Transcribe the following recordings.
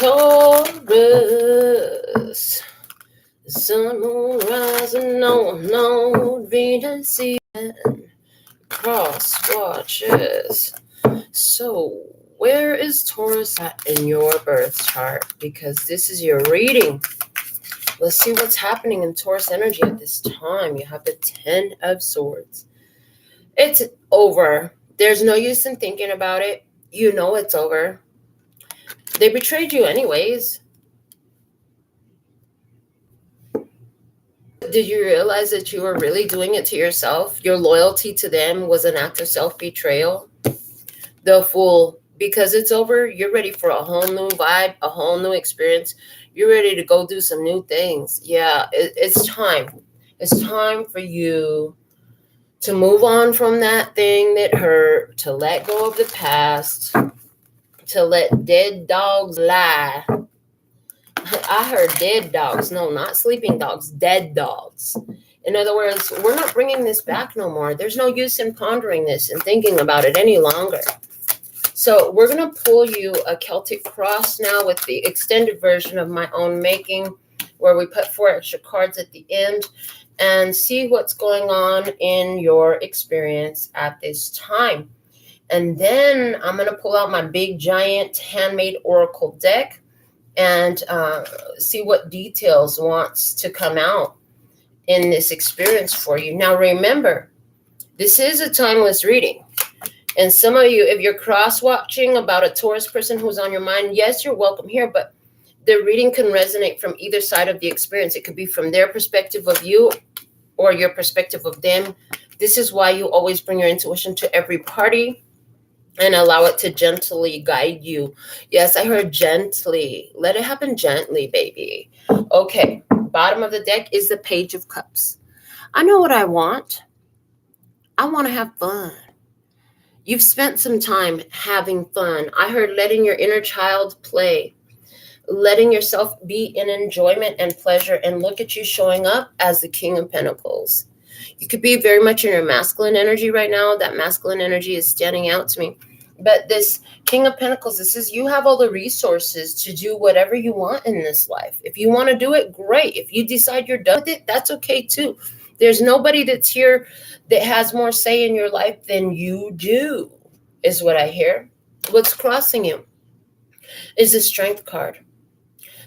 Taurus, the sun, moon, rising on Venus, season, cross watches. So, where is Taurus at in your birth chart? Because this is your reading. Let's see what's happening in Taurus energy at this time. You have the 10 of Swords. It's over. There's no use in thinking about it. You know it's over. They betrayed you anyways. Did you realize that you were really doing it to yourself? Your loyalty to them was an act of self-betrayal? The Fool. Because it's over, you're ready for a whole new vibe, a whole new experience. You're ready to go do some new things. Yeah, it's time. It's time for you to move on from that thing that hurt, to let go of the past, to let dead dogs lie. I heard dead dogs. No, not sleeping dogs, dead dogs. In other words, we're not bringing this back no more. There's no use in pondering this and thinking about it any longer. So we're going to pull you a Celtic cross now with the extended version of my own making, where we put 4 extra cards at the end and see what's going on in your experience at this time. And then I'm going to pull out my big, giant, handmade oracle deck and see what details wants to come out in this experience for you. Now, remember, this is a timeless reading. And some of you, if you're cross-watching about a Taurus person who's on your mind, yes, you're welcome here, but the reading can resonate from either side of the experience. It could be from their perspective of you or your perspective of them. This is why you always bring your intuition to every party and allow it to gently guide you. Yes, I heard gently. Let it happen gently, baby. Okay, bottom of the deck is the Page of Cups. I know what I want. I want to have fun. You've spent some time having fun. I heard letting your inner child play, letting yourself be in enjoyment and pleasure, and look at you showing up as the King of Pentacles. You could be very much in your masculine energy right now. That masculine energy is standing out to me. But this King of Pentacles, this is you have all the resources to do whatever you want in this life. If you want to do it, great. If you decide you're done with it, that's okay too. There's nobody that's here that has more say in your life than you do, is what I hear. What's crossing you is the Strength card.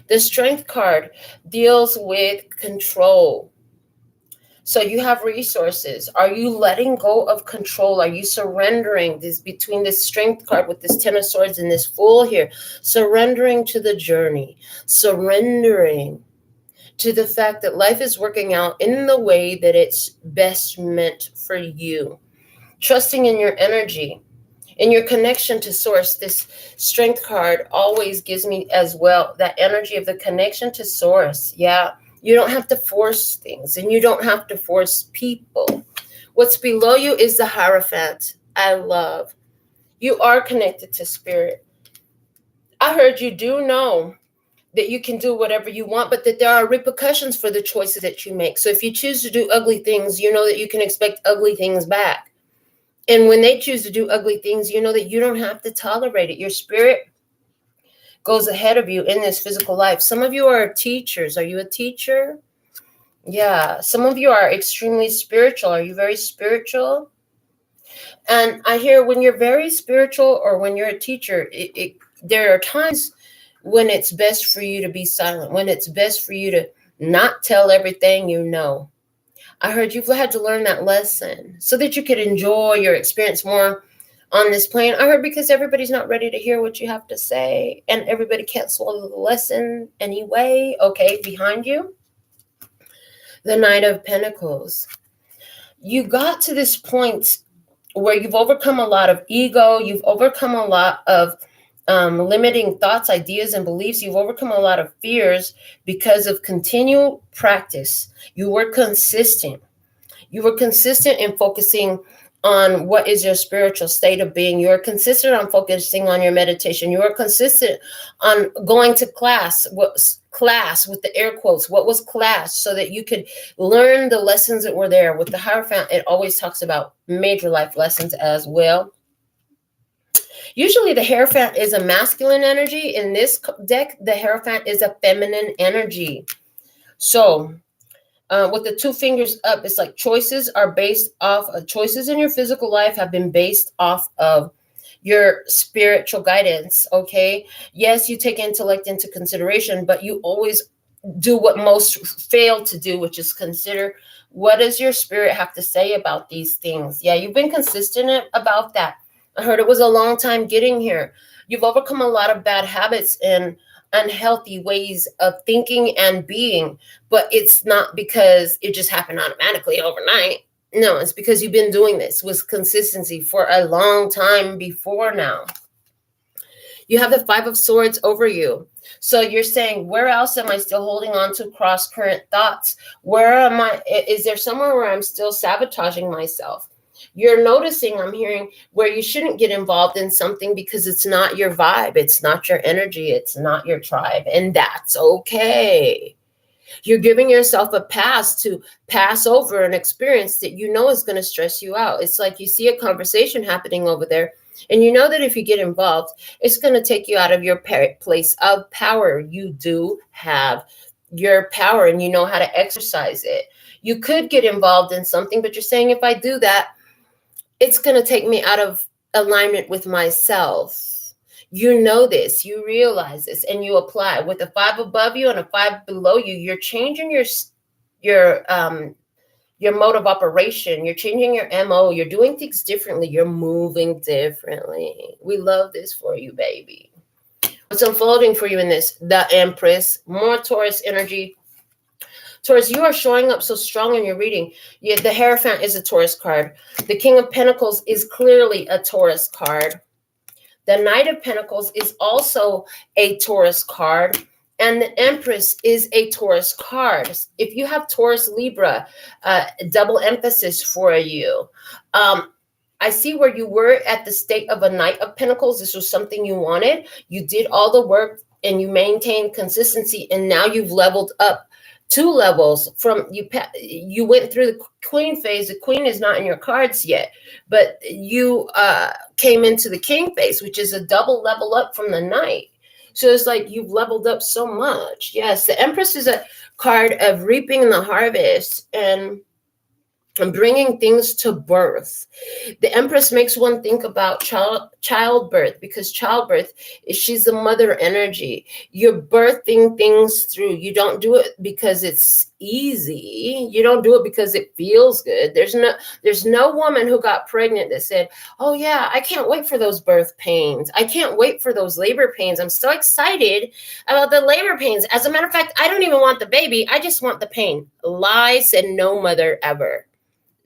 The Strength card deals with control. So you have resources. Are you letting go of control? Are you surrendering this between this Strength card with this 10 of Swords and this Fool here? Surrendering to the journey. Surrendering to the fact that life is working out in the way that it's best meant for you. Trusting in your energy, in your connection to Source. This Strength card always gives me as well that energy of the connection to Source. Yeah, you don't have to force things and you don't have to force people. What's below you is the Hierophant. I love. You are connected to Spirit. I heard you do know that you can do whatever you want, but that there are repercussions for the choices that you make. So if you choose to do ugly things, you know that you can expect ugly things back. And when they choose to do ugly things, you know that you don't have to tolerate it. Your spirit goes ahead of you in this physical life. Some of you are teachers. Are you a teacher? Yeah. Some of you are extremely spiritual. Are you very spiritual? And I hear when you're very spiritual or when you're a teacher, there are times when it's best for you to be silent, when it's best for you to not tell everything you know. I heard you've had to learn that lesson so that you could enjoy your experience more on this plane. I heard because everybody's not ready to hear what you have to say and everybody can't swallow the lesson anyway. Okay, behind you, the Knight of Pentacles. You got to this point where you've overcome a lot of ego. You've overcome a lot of limiting thoughts, ideas, and beliefs. You've overcome a lot of fears because of continual practice. You were consistent. You were consistent in focusing on what is your spiritual state of being. You are consistent on focusing on your meditation. You are consistent on going to class. What's class with the air quotes? What was class? So that you could learn the lessons that were there. With the Hierophant, it always talks about major life lessons as well. Usually the Hierophant is a masculine energy. In this deck, the Hierophant is a feminine energy. So with the two fingers up, it's like choices are based off of choices in your physical life have been based off of your spiritual guidance. Okay. Yes, you take intellect into consideration, but you always do what most fail to do, which is consider what does your spirit have to say about these things. Yeah, you've been consistent about that. I heard it was a long time getting here. You've overcome a lot of bad habits and unhealthy ways of thinking and being, but it's not because it just happened automatically overnight. No, it's because you've been doing this with consistency for a long time before now. You have the Five of Swords over you. So you're saying, where else am I still holding on to cross current thoughts? Where am I? Is there somewhere where I'm still sabotaging myself? You're noticing, I'm hearing, where you shouldn't get involved in something because it's not your vibe. It's not your energy. It's not your tribe. And that's okay. You're giving yourself a pass to pass over an experience that you know is going to stress you out. It's like you see a conversation happening over there, and you know that if you get involved, it's going to take you out of your place of power. You do have your power, and you know how to exercise it. You could get involved in something, but you're saying, if I do that, it's going to take me out of alignment with myself. You know this, you realize this, and you apply. With a 5 above you and a 5 below you, you're changing your mode of operation. You're changing your MO. You're doing things differently. You're moving differently. We love this for you, baby. What's unfolding for you in this? The Empress, more Taurus energy. Taurus, you are showing up so strong in your reading. The Hierophant is a Taurus card. The King of Pentacles is clearly a Taurus card. The Knight of Pentacles is also a Taurus card, and the Empress is a Taurus card. If you have Taurus Libra, double emphasis for you. I see where you were at the state of a Knight of Pentacles. This was something you wanted. You did all the work and you maintained consistency, and now you've leveled up 2 levels from you went through the Queen phase. The Queen is not in your cards yet, but you came into the King phase, which is a double level up from the Knight. So it's like you've leveled up so much. Yes, the Empress is a card of reaping the harvest and bringing things to birth. The Empress makes one think about childbirth, because childbirth she's the mother energy. You're birthing things through. You don't do it because it's easy. You don't do it because it feels good. There's no woman who got pregnant that said, oh yeah, I can't wait for those birth pains. I can't wait for those labor pains. I'm so excited about the labor pains. As a matter of fact, I don't even want the baby. I just want the pain. Lie, said no mother ever.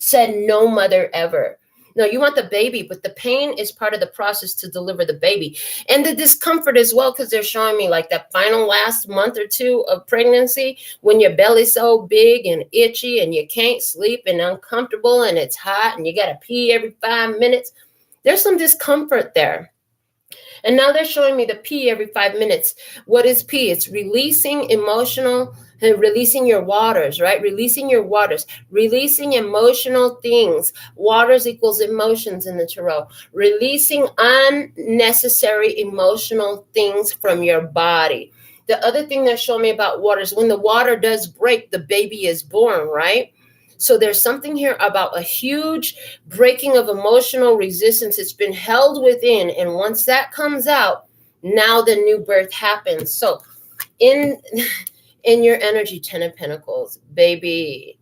Said no mother ever. No, you want the baby, but the pain is part of the process to deliver the baby. And the discomfort as well, because they're showing me like that final last month or 2 of pregnancy, when your belly's so big and itchy and you can't sleep and uncomfortable and it's hot and you got to pee every 5 minutes. There's some discomfort there. And now they're showing me the pee every 5 minutes. What is pee? It's releasing emotional and releasing your waters, right? Releasing your waters, releasing emotional things. Waters equals emotions in the tarot. Releasing unnecessary emotional things from your body. The other thing they're showing me about water is when the water does break, the baby is born, right? So there's something here about a huge breaking of emotional resistance. It's been held within. And once that comes out, now the new birth happens. So in your energy, 10 of Pentacles, baby,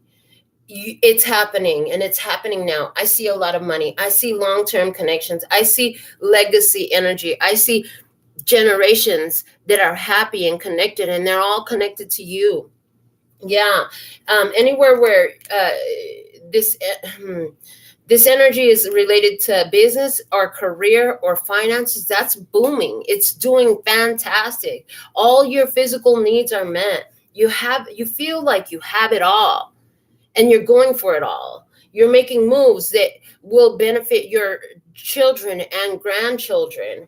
it's happening, and it's happening now. I see a lot of money. I see long-term connections. I see legacy energy. I see generations that are happy and connected, and they're all connected to you. Yeah. Anywhere where this energy is related to business or career or finances, that's booming. It's doing fantastic. All your physical needs are met. You feel like you have it all, and you're going for it all. You're making moves that will benefit your children and grandchildren.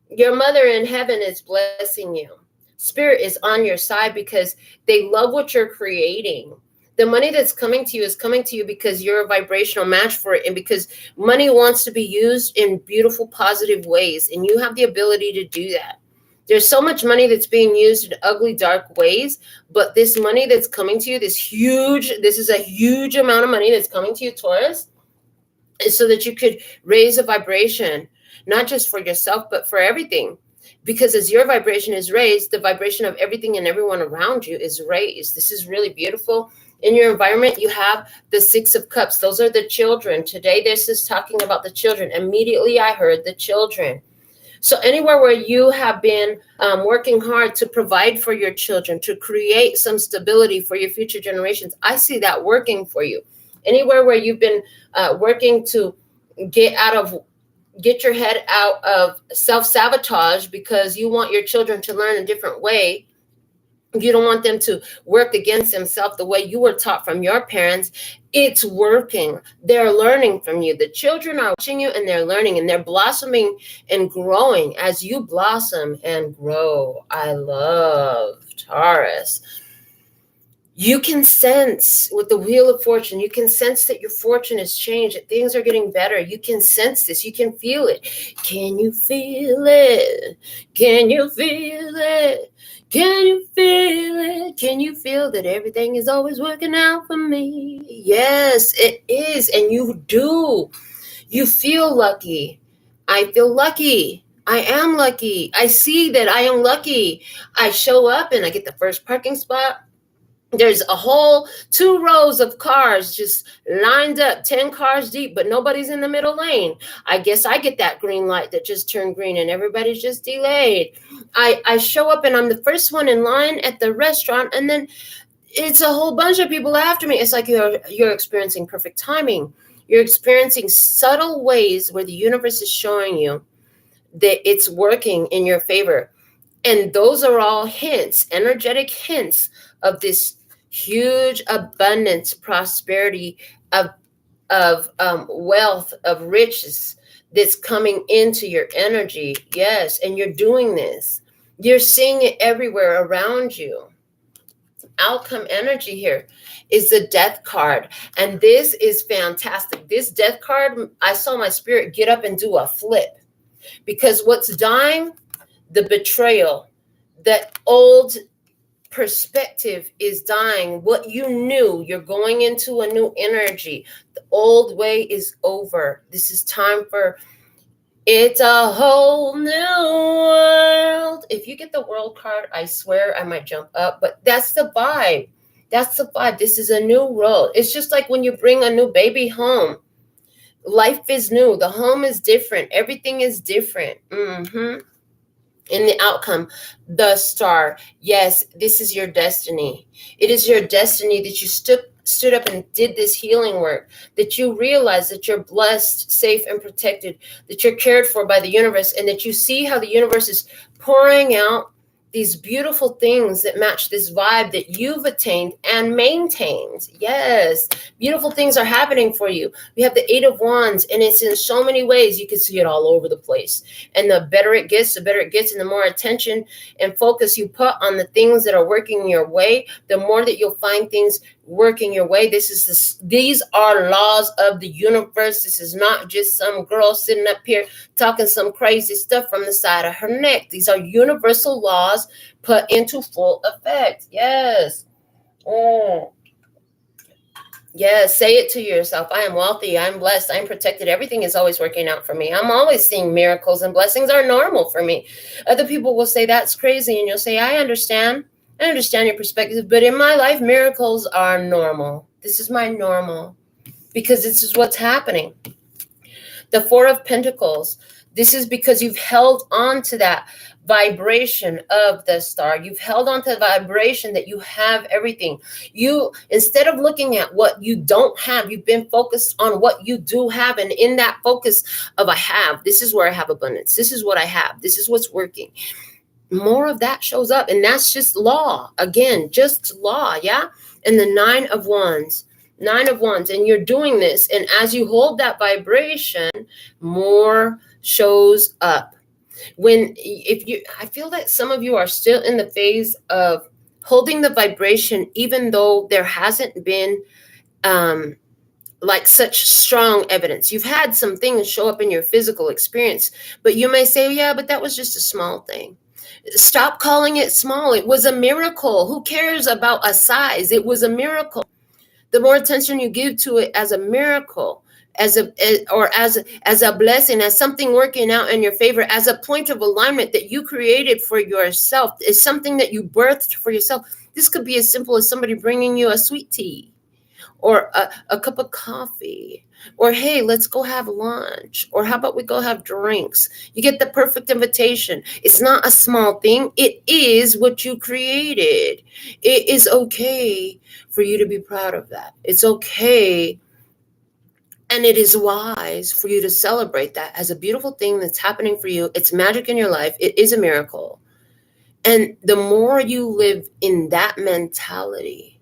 Your mother in heaven is blessing you. Spirit is on your side because they love what you're creating. The money that's coming to you is coming to you because you're a vibrational match for it, and because money wants to be used in beautiful, positive ways, and you have the ability to do that. There's so much money that's being used in ugly, dark ways, but this money that's coming to you, this is a huge amount of money that's coming to you, Taurus, is so that you could raise a vibration, not just for yourself, but for everything. Because as your vibration is raised, the vibration of everything and everyone around you is raised. This is really beautiful. In your environment, you have the Six of Cups. Those are the children. Today, this is talking about the children. Immediately, I heard the children. So anywhere where you have been working hard to provide for your children, to create some stability for your future generations, I see that working for you. Anywhere where you've been working to get your head out of self-sabotage because you want your children to learn a different way. You don't want them to work against themselves the way you were taught from your parents. It's working. They're learning from you. The children are watching you, and they're learning, and they're blossoming and growing as you blossom and grow. I love Taurus. You can sense with the Wheel of Fortune, you can sense that your fortune has changed, that things are getting better. You can sense this. You can feel it. Can you feel it? Can you feel it? Can you feel it? Can you feel that everything is always working out for me? Yes, it is. And you do. You feel lucky. I feel lucky. I am lucky. I see that I am lucky. I show up and I get the first parking spot. There's a whole 2 rows of cars just lined up, 10 cars deep, but nobody's in the middle lane. I guess I get that green light that just turned green and everybody's just delayed. I show up and I'm the first one in line at the restaurant, and then it's a whole bunch of people after me. It's like you're experiencing perfect timing. You're experiencing subtle ways where the universe is showing you that it's working in your favor. And those are all hints, energetic hints of this huge abundance, prosperity, of wealth, of riches that's coming into your energy. Yes, and you're doing this. You're seeing it everywhere around you. Outcome energy here is the Death card. And this is fantastic. This Death card, I saw my spirit get up and do a flip. Because what's dying? The betrayal. That old perspective is dying. What you knew, you're going into a new energy. The old way is over. This is time for, it's a whole new world. If you get the World card, I swear I might jump up, but that's the vibe. That's the vibe. This is a new world. It's just like when you bring a new baby home. Life is new. The home is different. Everything is different. In the outcome, the Star. Yes, this is your destiny. It is your destiny that you stood up and did this healing work, that you realize that you're blessed, safe, and protected, that you're cared for by the universe, and that you see how the universe is pouring out these beautiful things that match this vibe that you've attained and maintained. Yes, beautiful things are happening for you. We have the 8 of Wands, and it's in so many ways. You can see it all over the place. And the better it gets, and the more attention and focus you put on the things that are working your way, the more that you'll find things working your way. These are laws of the universe. This is not just some girl sitting up here talking some crazy stuff from the side of her neck. These are universal laws put into full effect. Yes. Yes, say it to yourself. I am wealthy. I'm blessed. I'm protected. Everything is always working out for me. I'm always seeing miracles, and blessings are normal for me. Other people will say that's crazy, and you'll say, I understand your perspective, but in my life, miracles are normal. This is my normal, because this is what's happening. The 4 of Pentacles. This is because you've held on to that vibration of the Star. You've held on to the vibration that you have everything. You, instead of looking at what you don't have, you've been focused on what you do have. And in that focus of I have, this is where I have abundance. This is what I have. This is what's working. More of that shows up. And that's just law. Again, just law. Yeah. And the 9 of Wands. 9 of Wands. And you're doing this. And as you hold that vibration, more shows up. I feel that some of you are still in the phase of holding the vibration, even though there hasn't been like such strong evidence. You've had some things show up in your physical experience, but you may say, yeah, but that was just a small thing. Stop calling it small. It was a miracle. Who cares about a size? It was a miracle. The more attention you give to it as a miracle, as a blessing, as something working out in your favor, as a point of alignment that you created for yourself, is something that you birthed for yourself. This could be as simple as somebody bringing you a sweet tea, or a cup of coffee, or hey, let's go have lunch, or how about we go have drinks? You get the perfect invitation. It's not a small thing. It is what you created. It is okay for you to be proud of that. It's okay, and it is wise for you to celebrate that as a beautiful thing that's happening for you. It's magic in your life. It is a miracle. And the more you live in that mentality,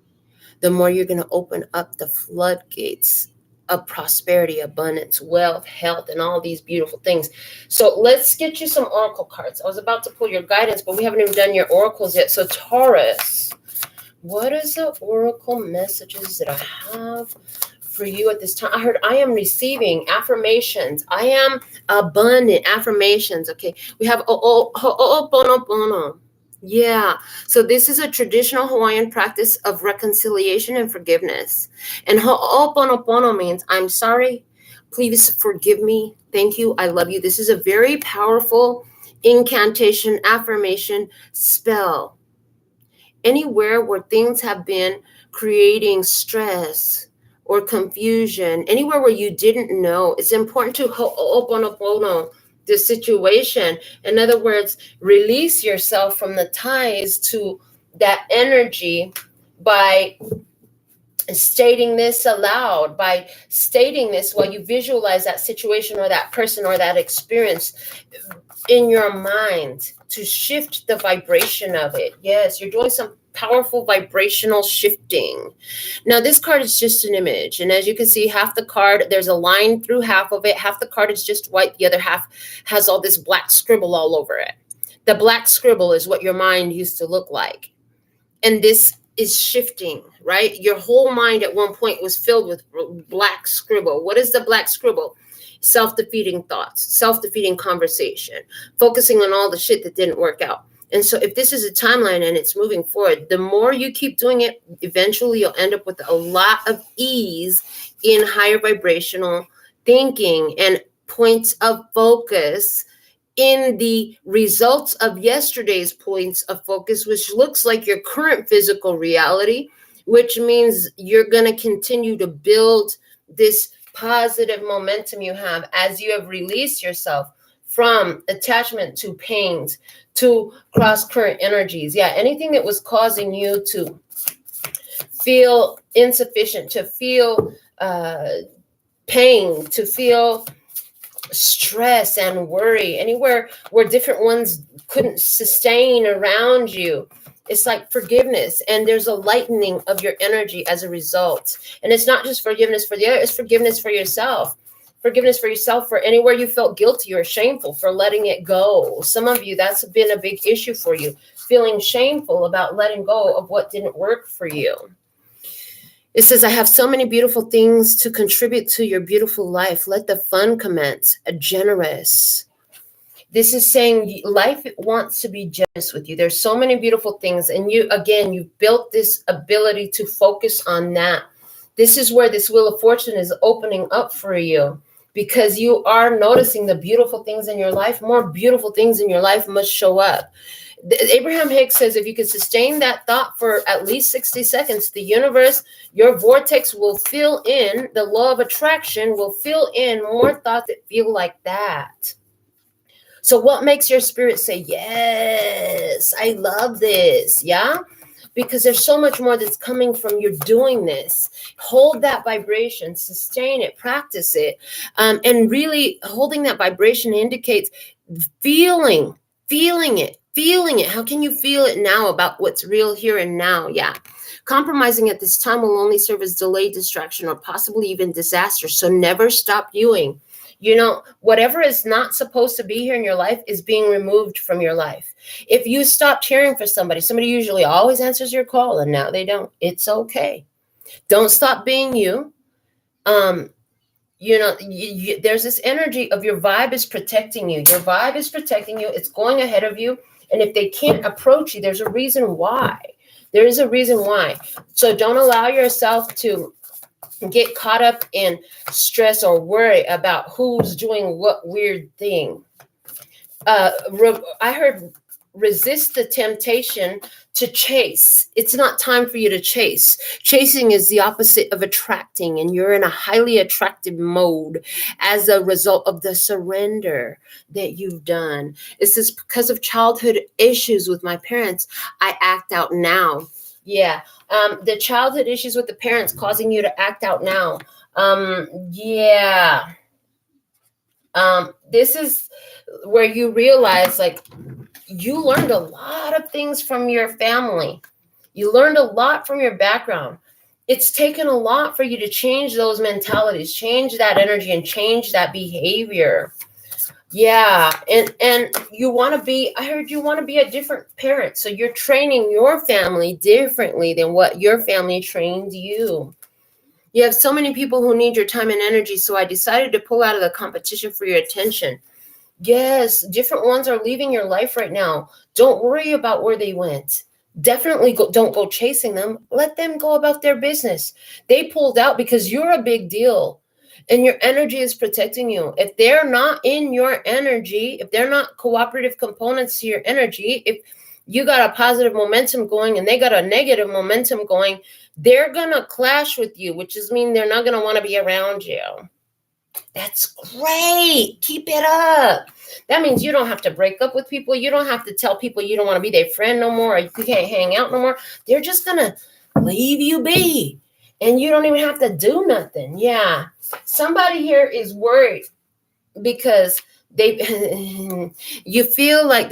the more you're going to open up the floodgates of prosperity, abundance, wealth, health, and all these beautiful things. So let's get you some oracle cards. I was about to pull your guidance, but we haven't even done your oracles yet. So Taurus, what is the oracle messages that I have for you at this time? I heard I am receiving affirmations. I am abundant affirmations. Okay. We have Ho'oponopono. Yeah. So this is a traditional Hawaiian practice of reconciliation and forgiveness. And Ho'oponopono means I'm sorry. Please forgive me. Thank you. I love you. This is a very powerful incantation, affirmation spell. Anywhere where things have been creating stress or confusion, anywhere where you didn't know, it's important to Ho'oponopono the situation. In other words, release yourself from the ties to that energy by stating this aloud, by stating this while you visualize that situation or that person or that experience in your mind to shift the vibration of it. Yes, you're doing some powerful vibrational shifting. Now, this card is just an image. And as you can see, half the card, there's a line through half of it. Half the card is just white. The other half has all this black scribble all over it. The black scribble is what your mind used to look like. And this is shifting, right? Your whole mind at one point was filled with black scribble. What is the black scribble? Self-defeating thoughts, self-defeating conversation, focusing on all the shit that didn't work out. And so if this is a timeline and it's moving forward, the more you keep doing it, eventually you'll end up with a lot of ease in higher vibrational thinking and points of focus in the results of yesterday's points of focus, which looks like your current physical reality, which means you're going to continue to build this positive momentum you have as you have released yourself from attachment to pains, to cross-current energies. Yeah, anything that was causing you to feel insufficient, to feel pain, to feel stress and worry, anywhere where different ones couldn't sustain around you. It's like forgiveness, and there's a lightening of your energy as a result. And it's not just forgiveness for the other, it's forgiveness for yourself. Forgiveness for yourself for anywhere you felt guilty or shameful for letting it go. Some of you, that's been a big issue for you, feeling shameful about letting go of what didn't work for you. It says, I have so many beautiful things to contribute to your beautiful life. Let the fun commence. Generous. This is saying life wants to be generous with you. There's so many beautiful things. And you built this ability to focus on that. This is where this Wheel of Fortune is opening up for you, because you are noticing the beautiful things in your life. More beautiful things in your life must show up. Abraham Hicks says, if you can sustain that thought for at least 60 seconds, the universe, your vortex will fill in, the law of attraction will fill in more thoughts that feel like that. So what makes your spirit say, yes, I love this? Yeah. Because there's so much more that's coming from you doing this. Hold that vibration, sustain it, practice it. And really holding that vibration indicates feeling it. How can you feel it now about what's real here and now? Yeah. Compromising at this time will only serve as delay, distraction, or possibly even disaster. So never stop viewing. Whatever is not supposed to be here in your life is being removed from your life. If you stop cheering for somebody usually always answers your call, and now they don't. It's okay. Don't stop being you. There's this energy of your vibe is protecting you. Your vibe is protecting you. It's going ahead of you. And if they can't approach you, there's a reason why. There is a reason why. So don't allow yourself to get caught up in stress or worry about who's doing what weird thing. I heard resist the temptation to chase. It's not time for you to chase. Chasing is the opposite of attracting, and you're in a highly attractive mode as a result of the surrender that you've done. It's just because of childhood issues with my parents, I act out now. Yeah. The childhood issues with the parents causing you to act out now. Yeah. This is where you realize, like, you learned a lot of things from your family. You learned a lot from your background. It's taken a lot for you to change those mentalities, change that energy, and change that behavior. Yeah. And you want to be, I heard you want to be a different parent. So you're training your family differently than what your family trained you. You have so many people who need your time and energy. So I decided to pull out of the competition for your attention. Yes, different ones are leaving your life right now. Don't worry about where they went. Definitely don't go chasing them. Let them go about their business. They pulled out because you're a big deal and your energy is protecting you. If they're not in your energy, if they're not cooperative components to your energy, if you got a positive momentum going and they got a negative momentum going, they're going to clash with you, which is mean they're not going to want to be around you. That's great. Keep it up. That means you don't have to break up with people. You don't have to tell people you don't want to be their friend no more, or you can't hang out no more. They're just going to leave you be. And you don't even have to do nothing. Yeah. Somebody here is worried because you feel like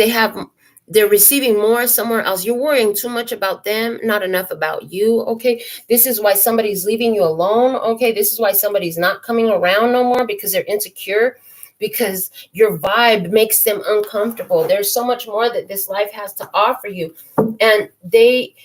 they're receiving more somewhere else. You're worrying too much about them, not enough about you. Okay. This is why somebody's leaving you alone. Okay. This is why somebody's not coming around no more, because they're insecure, because your vibe makes them uncomfortable. There's so much more that this life has to offer you. And they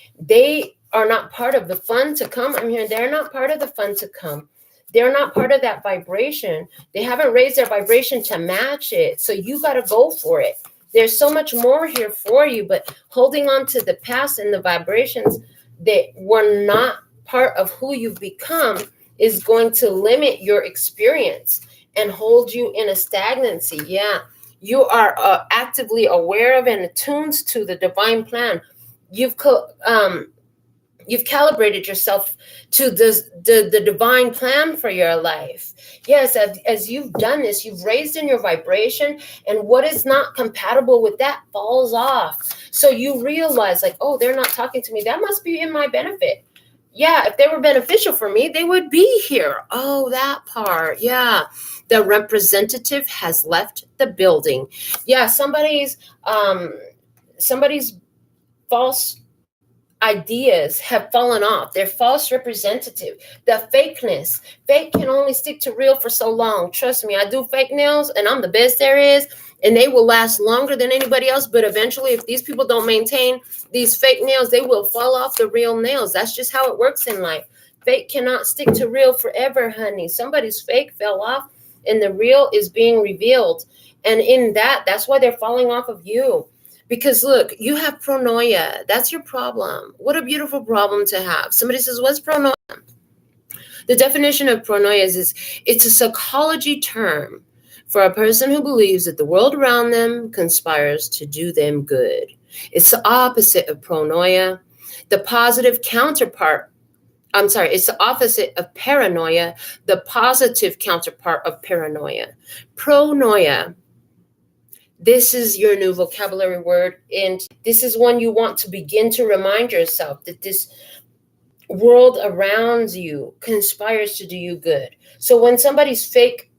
are not part of the fun to come. I'm here. They're not part of the fun to come. They're not part of that vibration. They haven't raised their vibration to match it. So you got to go for it. There's so much more here for you, but holding on to the past and the vibrations that were not part of who you've become is going to limit your experience and hold you in a stagnancy. Yeah, you are actively aware of and attuned to the divine plan. You've calibrated yourself to the divine plan for your life. Yes, as you've done this, you've raised in your vibration, and what is not compatible with that falls off. So you realize, like, oh, they're not talking to me. That must be in my benefit. Yeah, if they were beneficial for me, they would be here. Oh, that part. Yeah. The representative has left the building. Yeah, somebody's false ideas have fallen off. They're false representative. The fakeness. Fake can only stick to real for so long. Trust me, I do fake nails and I'm the best there is, and they will last longer than anybody else. But eventually, if these people don't maintain these fake nails, they will fall off the real nails. That's just how it works in life. Fake cannot stick to real forever, honey. Somebody's fake fell off and the real is being revealed. And in that's why they're falling off of you. Because look, you have pronoia. That's your problem. What a beautiful problem to have. Somebody says, what's pronoia? The definition of pronoia is it's a psychology term for a person who believes that the world around them conspires to do them good. It's the opposite of pronoia. The positive counterpart, it's the opposite of paranoia, the positive counterpart of paranoia. Pronoia. This is your new vocabulary word, and this is one you want to begin to remind yourself that this world around you conspires to do you good. So when somebody's fake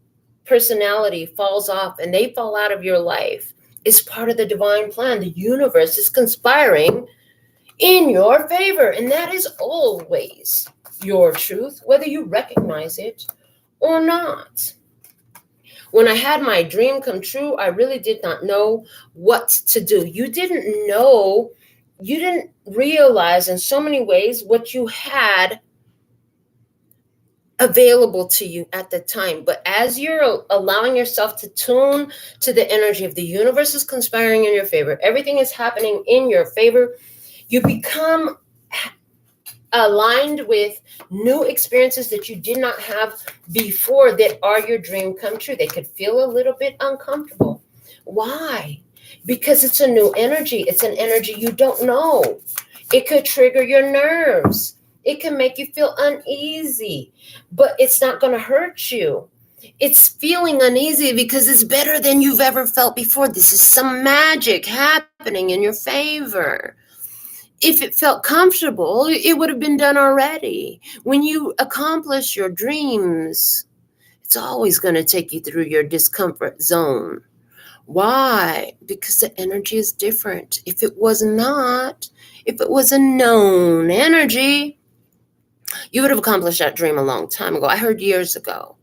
personality falls off and they fall out of your life, it's part of the divine plan. The universe is conspiring in your favor, and that is always your truth, whether you recognize it or not. When I had my dream come true, I really did not know what to do. You didn't know, you didn't realize in so many ways what you had available to you at the time. But as you're allowing yourself to tune to the energy of the universe is conspiring in your favor, everything is happening in your favor, you become aligned with new experiences that you did not have before that are your dream come true. They could feel a little bit uncomfortable. Why? Because it's a new energy. It's an energy you don't know. It could trigger your nerves. It can make you feel uneasy, but it's not going to hurt you. It's feeling uneasy because it's better than you've ever felt before. This is some magic happening in your favor. If it felt comfortable, it would have been done already. When you accomplish your dreams, it's always going to take you through your discomfort zone. Why? Because the energy is different. If it was not, if it was a known energy, you would have accomplished that dream a long time ago. I heard years ago.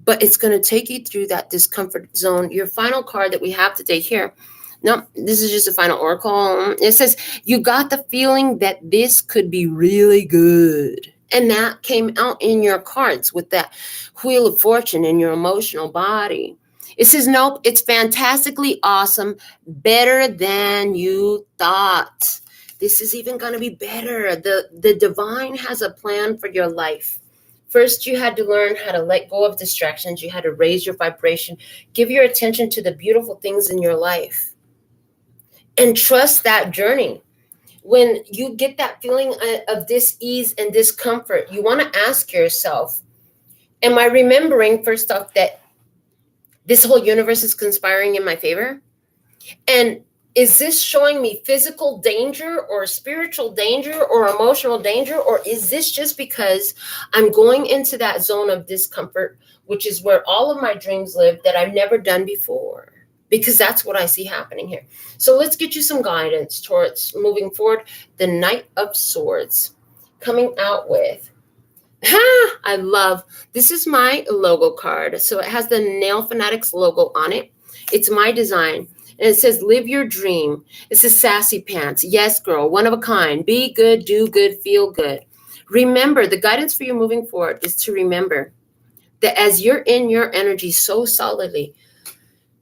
But it's going to take you through that discomfort zone. Your final card that we have today here. No, this is just a final oracle. It says, you got the feeling that this could be really good. And that came out in your cards with that Wheel of Fortune in your emotional body. It says, nope, it's fantastically awesome, better than you thought. This is even going to be better. The divine has a plan for your life. First, you had to learn how to let go of distractions. You had to raise your vibration. Give your attention to the beautiful things in your life. And trust that journey. When you get that feeling of dis-ease and discomfort, you want to ask yourself, am I remembering, first off, that this whole universe is conspiring in my favor? And is this showing me physical danger or spiritual danger or emotional danger? Or is this just because I'm going into that zone of discomfort, which is where all of my dreams live that I've never done before? Because that's what I see happening here. So let's get you some guidance towards moving forward. The Knight of Swords coming out with, I love, this is my logo card. So it has the NailFanatic's logo on it. It's my design. And it says, live your dream. It says, sassy pants. Yes, girl, one of a kind. Be good, do good, feel good. Remember, the guidance for you moving forward is to remember that as you're in your energy so solidly,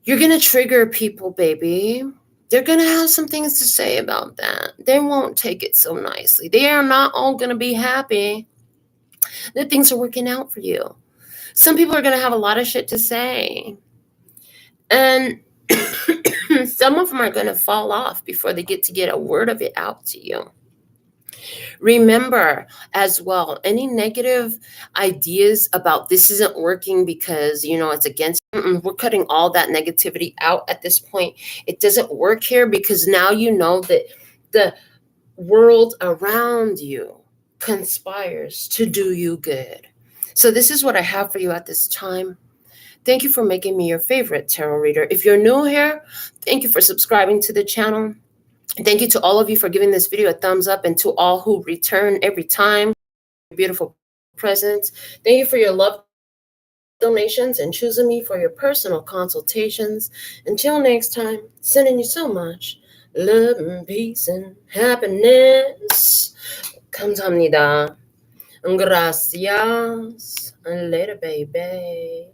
you're going to trigger people, baby. They're going to have some things to say about that. They won't take it so nicely. They are not all going to be happy that things are working out for you. Some people are going to have a lot of shit to say. And some of them are going to fall off before they get a word of it out to you. Remember as well, any negative ideas about this isn't working because, it's against, we're cutting all that negativity out at this point. It doesn't work here because now you know that the world around you conspires to do you good. So this is what I have for you at this time. Thank you for making me your favorite tarot reader. If you're new here, thank you for subscribing to the channel. Thank you to all of you for giving this video a thumbs up, and to all who return every time. Beautiful presents. Thank you for your love donations and choosing me for your personal consultations. Until next time, sending you so much love and peace and happiness. 감사합니다. Gracias. And later, baby.